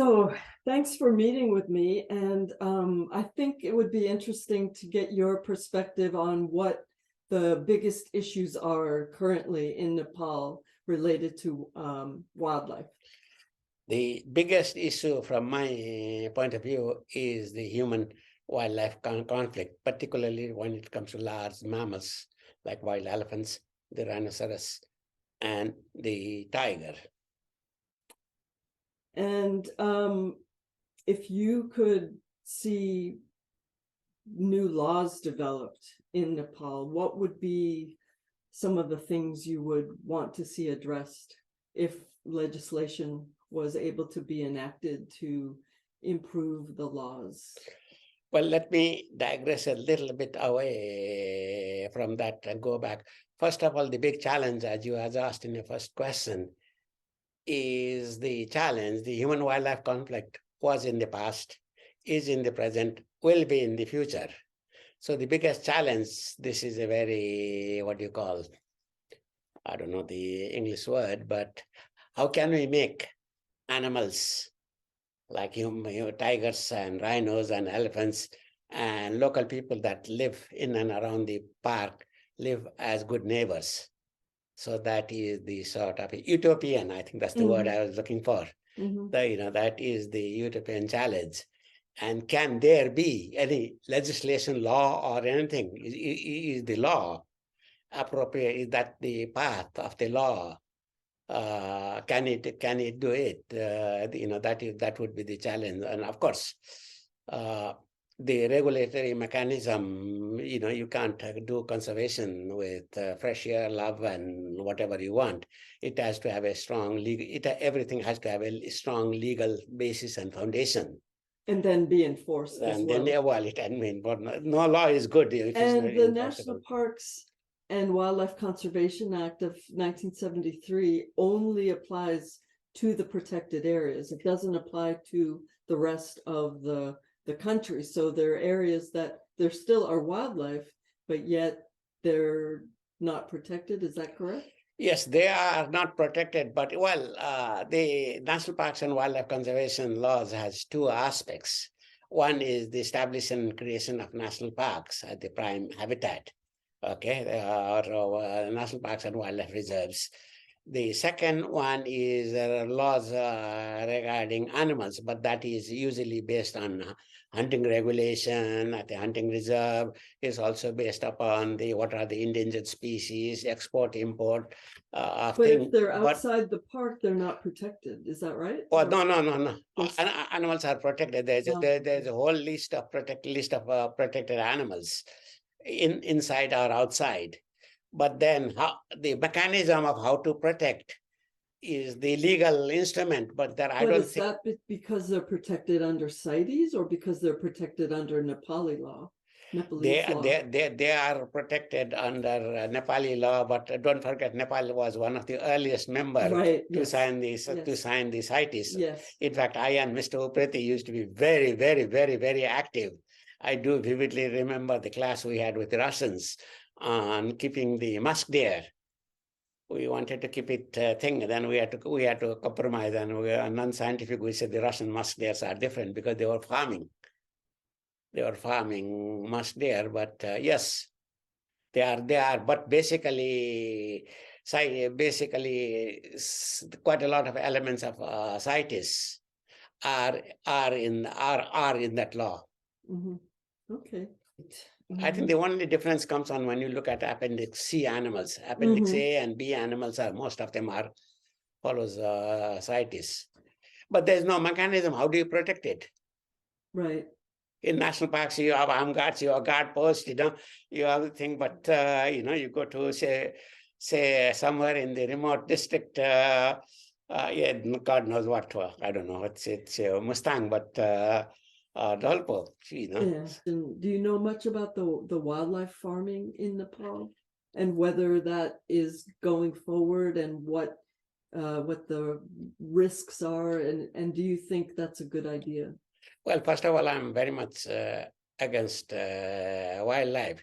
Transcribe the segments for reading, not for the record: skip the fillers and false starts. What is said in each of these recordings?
So thanks for meeting with me. And I think it would be interesting to get your perspective on what the biggest issues are currently in Nepal related to wildlife. The biggest issue from my point of view is the human-wildlife conflict, particularly when it comes to large mammals like wild elephants, the rhinoceros, and the tiger. And if you could see new laws developed in Nepal, what would be some of the things you would want to see addressed if legislation was able to be enacted to improve the laws? Well, let me digress a little bit away from that and go back. First of all, the big challenge, as you had asked in your first question, is the challenge. The human-wildlife conflict was in the past, is in the present, will be in the future. So the biggest challenge, this is a very, what do you call, I don't know the English word, but how can we make animals like tigers and rhinos and elephants and local people that live in and around the park live as good neighbors? So that is the sort of utopian, I think that's the word I was looking for. That is the utopian challenge. And can there be any legislation, law, or anything? Is the law appropriate? Is that the path of the law? Can it do it? That would be the challenge. And of course, the regulatory mechanism, you can't do conservation with fresh air, love, and whatever you want. It has to have a strong legal, everything has to have a strong legal basis and foundation. And then be enforced as well. But no law is good. And the National Parks and Wildlife Conservation Act of 1973 only applies to the protected areas. It doesn't apply to the rest of the country. So there are areas that there still are wildlife, but yet they're not protected. Is that correct? Yes, they are not protected, but the National Parks and Wildlife Conservation laws has two aspects. One is the establishment and creation of national parks at the prime habitat, or national parks and wildlife reserves. The second one is laws regarding animals, but that is usually based on hunting regulation at the hunting reserve. Is also based upon what are the endangered species, export, import. But if they're outside the park, they're not protected. Is that right? Oh, no. Animals are protected. There's a whole list of protected animals inside or outside. But then the mechanism of how to protect is the legal instrument. But that I don't think. Is that because they're protected under CITES or because they're protected under Nepali law? They are protected under Nepali law, but don't forget Nepal was one of the earliest members to sign the CITES. Yes. In fact, I and Mr. Upreti used to be very, very, very, very active. I do vividly remember the class we had with the Russians on keeping the musk deer. We wanted to keep it thing, then we had to compromise, and we were non-scientific. We said the Russian musk deers are different because they were farming. They were farming musk deer, but yes, they are. But basically, quite a lot of elements of CITES are in that law. Okay. I think the only difference comes on when you look at Appendix C animals. Appendix A and B animals most of them follows CITES. But there's no mechanism. How do you protect it? Right. In national parks, you have armed guards, you have guard posts, you have the thing, but you go to say somewhere in the remote district, God knows what, I don't know, it's Mustang, but Dolpo, Yes. And do you know much about the wildlife farming in Nepal and whether that is going forward and what the risks are, and do you think that's a good idea? Well, first of all, I'm very much against wildlife.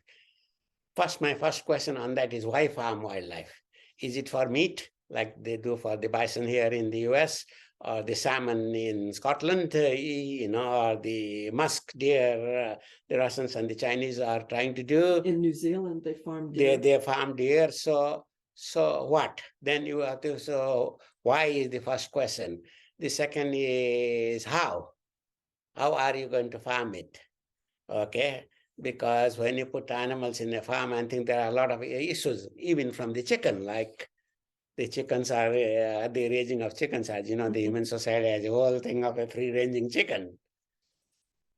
My first question on that is why farm wildlife? Is it for meat, like they do for the bison here in the US, or the salmon in Scotland, or the musk deer, the Russians and the Chinese are trying to do. In New Zealand, they farm deer. They farm deer. So what? Then you have to, so why is the first question. The second is how? How are you going to farm it? Okay. Because when you put animals in a farm, I think there are a lot of issues, even from the chicken, like the chickens are, the raising of chickens, as you know, the human society has a whole thing of a free-ranging chicken.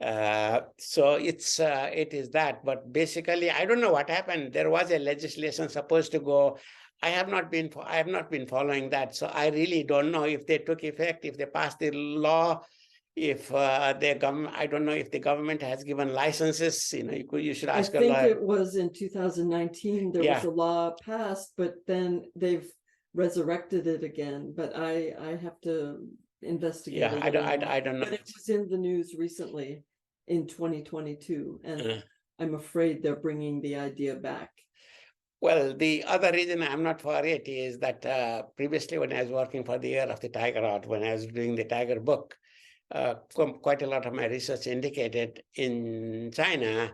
So it is that, but basically, I don't know what happened. There was a legislation supposed to go. I have not been following that. So I really don't know if they took effect, if they passed the law, if the government, I don't know if the government has given licenses. You should ask a lawyer. I think it was in 2019, there was a law passed, but then they've resurrected it again. But I have to investigate. Yeah, I don't know. But it was in the news recently in 2022, and I'm afraid they're bringing the idea back. Well, the other reason I'm not for it is that previously when I was working for the Year of the Tiger, or when I was doing the Tiger book, quite a lot of my research indicated in China,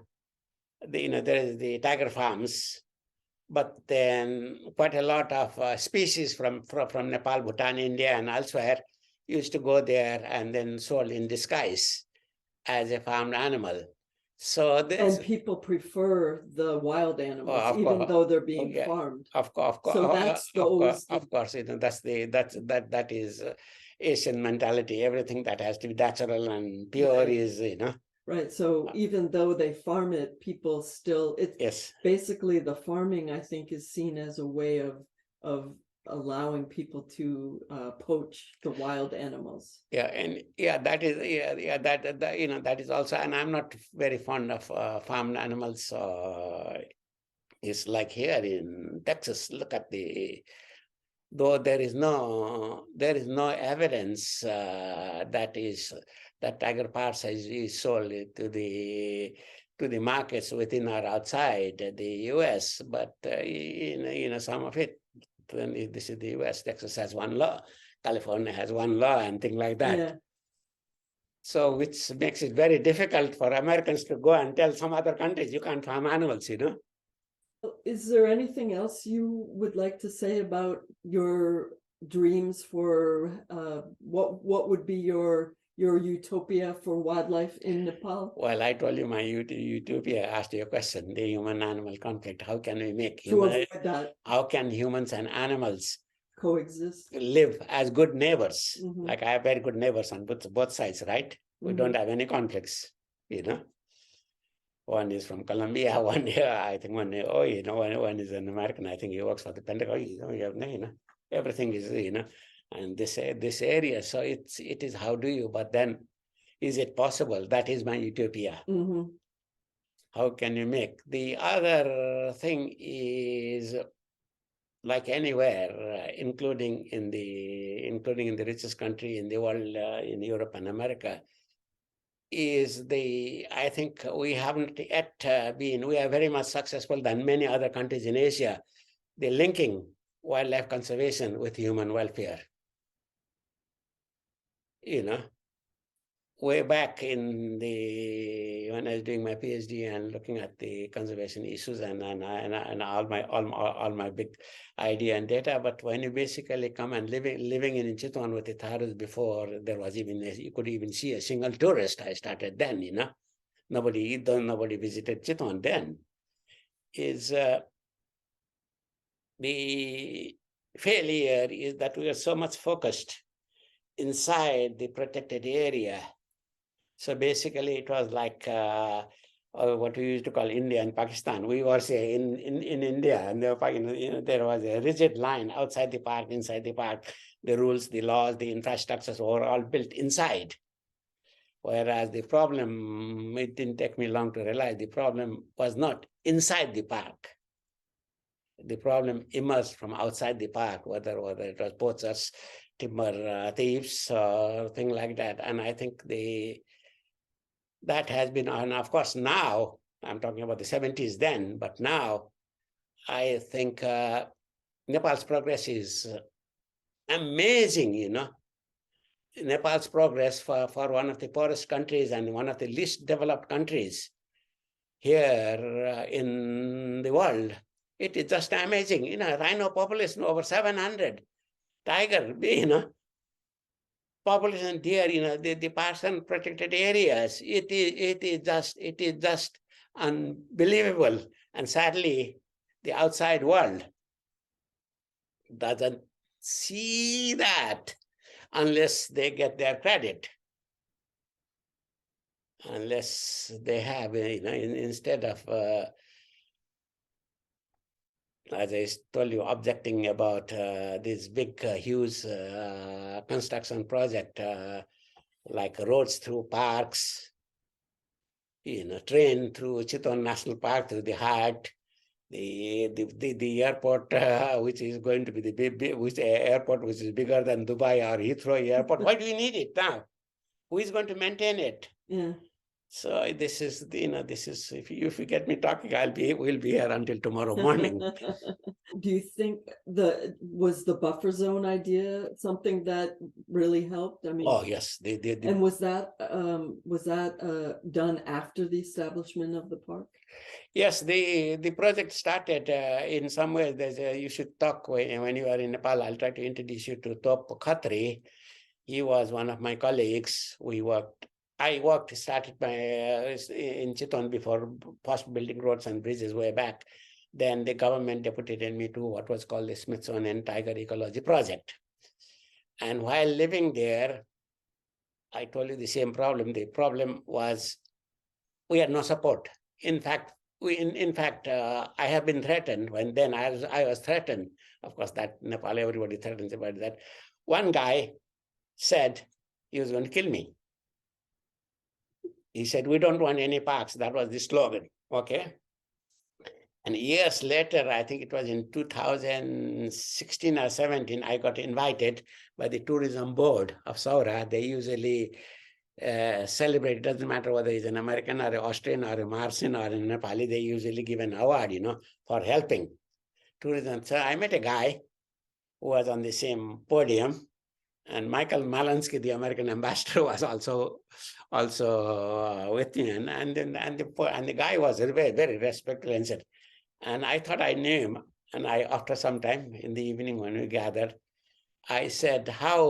there is the tiger farms, but then quite a lot of species from Nepal, Bhutan, India, and elsewhere used to go there and then sold in disguise as a farmed animal. So and people prefer the wild animals, even though they're being farmed. Of course, so that's of course, that is Asian mentality. Everything that has to be natural and pure is, Right. So even though they farm it, people still, it's basically the farming, I think, is seen as a way of allowing people to poach the wild animals. Yeah, and that is that is also, and I'm not very fond of farmed animals. It's like here in Texas. Look at though there is no evidence that tiger parts is sold to the markets within or outside the U.S., but some of it. This is the U.S. Texas has one law, California has one law, and things like that. Yeah. So which makes it very difficult for Americans to go and tell some other countries you can't farm animals. Is there anything else you would like to say about your dreams for what would be your utopia for wildlife in Nepal? Well, I told you my utopia. I asked you a question: the human-animal conflict. How can we make how can humans and animals coexist, live as good neighbors? Like I have very good neighbors on both sides, right? We don't have any conflicts. One is from Colombia, one here, I think one is an American. I think he works for the Pentagon. Everything is, and this area. So it is how do you, but then is it possible? That is my utopia. How can you make? The other thing is, like anywhere, including in the richest country in the world, in Europe and America, is I think we haven't yet we are very much successful than many other countries in Asia, the linking wildlife conservation with human welfare. Way back when I was doing my PhD and looking at the conservation issues and all my big idea and data, but when you basically come and living in Chitwan with the Tharus before there was you could even see a single tourist, I started then, nobody visited Chitwan then, is the failure is that we are so much focused inside the protected area. So basically, it was like what we used to call India and Pakistan. We were say in India, and there was a rigid line outside the park, inside the park. The rules, the laws, the infrastructures were all built inside. Whereas the problem, it didn't take me long to realize the problem was not inside the park. The problem emerged from outside the park, whether it was poachers, timber thieves, or things like that. And I think that has been, and of course now, I'm talking about the 70s then, but now I think Nepal's progress is amazing, Nepal's progress for one of the poorest countries and one of the least developed countries here in the world. It is just amazing. Rhino population over 700. Tiger, population deer, the person protected areas. It is just unbelievable. And sadly, the outside world doesn't see that unless they get their credit. Unless they have, instead of, as I told you, objecting about this big, huge construction project, like roads through parks, train through Chiton National Park, through the heart, the airport, which is going to be which airport which is bigger than Dubai or Heathrow Airport. Why do we need it now? Who is going to maintain it? Yeah. So this is, if you get me talking, we'll be here until tomorrow morning. Do you think was the buffer zone idea something that really helped? I mean, Oh yes, and was that done after the establishment of the park? Yes, the project started in some ways. You should talk when you are in Nepal. I'll try to introduce you to Top Khatri. He was one of my colleagues. I started in Chiton before first building roads and bridges way back. Then the government deputed me to what was called the Smithsonian Tiger Ecology Project. And while living there, I told you the same problem. The problem was we had no support. In fact, I have been threatened when I was threatened. Of course, that Nepal, everybody threatens about that. One guy said he was going to kill me. He said, we don't want any parks. That was the slogan. Okay. And years later, I think it was in 2016 or 17, I got invited by the tourism board of Saura. They usually celebrate, it doesn't matter whether he's an American or an Austrian or a Martian or a Nepali, they usually give an award, for helping tourism. So I met a guy who was on the same podium, and Michael Malansky, the American ambassador, was also with me. And the guy was very, very respectful and said, and I thought I knew him. And after some time in the evening when we gathered, I said, how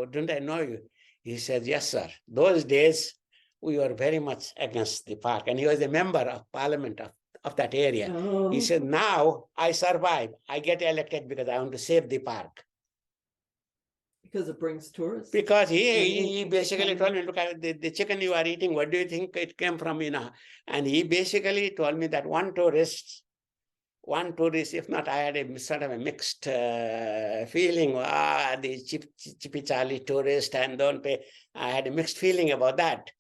don't I know you? He said, yes, sir. Those days, we were very much against the park. And he was a member of parliament of that area. Oh. He said, now I survive. I get elected because I want to save the park. Because it brings tourists. Because he basically told me, look, the chicken you are eating, what do you think it came from? And he basically told me that one tourist, if not, I had a sort of a mixed feeling. The chippy Charlie tourist and don't pay. I had a mixed feeling about that.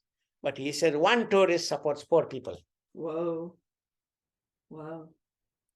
But he said one tourist supports poor people. Whoa. Wow.